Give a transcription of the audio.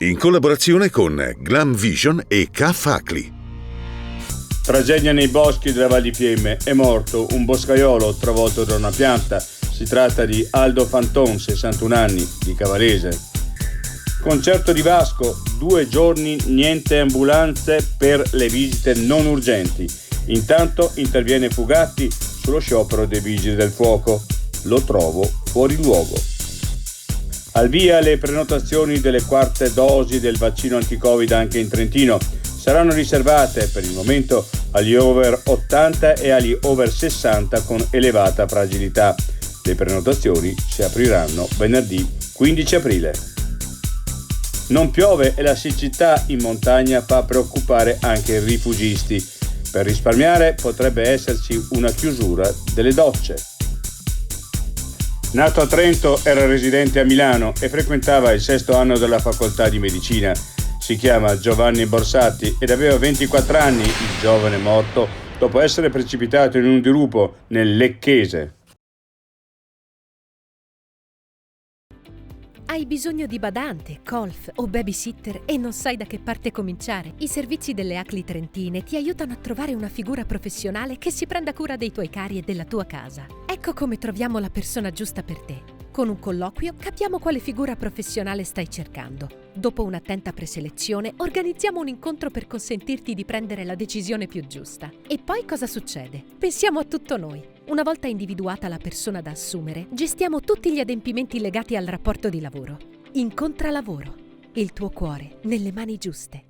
in collaborazione con Glam Vision e K-Facli. Tragedia nei boschi della Val di Fiemme. È morto un boscaiolo travolto da una pianta. Si tratta di Aldo Fanton, 61 anni, di Cavarese. Concerto di Vasco, 2 giorni, niente ambulanze per le visite non urgenti. Intanto interviene Fugatti sullo sciopero dei vigili del fuoco. Lo trovo fuori luogo. Al via le prenotazioni delle 4ª dosi del vaccino anti-Covid anche in Trentino. Saranno riservate per il momento agli over 80 e agli over 60 con elevata fragilità. Le prenotazioni si apriranno venerdì 15 aprile. Non piove e la siccità in montagna fa preoccupare anche i rifugisti. Per risparmiare potrebbe esserci una chiusura delle docce. Nato a Trento, era residente a Milano e frequentava il 6º anno della facoltà di medicina. Si chiama Giovanni Borsatti ed aveva 24 anni, il giovane morto, dopo essere precipitato in un dirupo nel Lecchese. Hai bisogno di badante, colf o babysitter e non sai da che parte cominciare? I servizi delle ACLI Trentine ti aiutano a trovare una figura professionale che si prenda cura dei tuoi cari e della tua casa. Ecco come troviamo la persona giusta per te. Con un colloquio capiamo quale figura professionale stai cercando. Dopo un'attenta preselezione organizziamo un incontro per consentirti di prendere la decisione più giusta. E poi cosa succede? Pensiamo a tutto noi. Una volta individuata la persona da assumere, gestiamo tutti gli adempimenti legati al rapporto di lavoro. Incontra Lavoro. Il tuo cuore nelle mani giuste.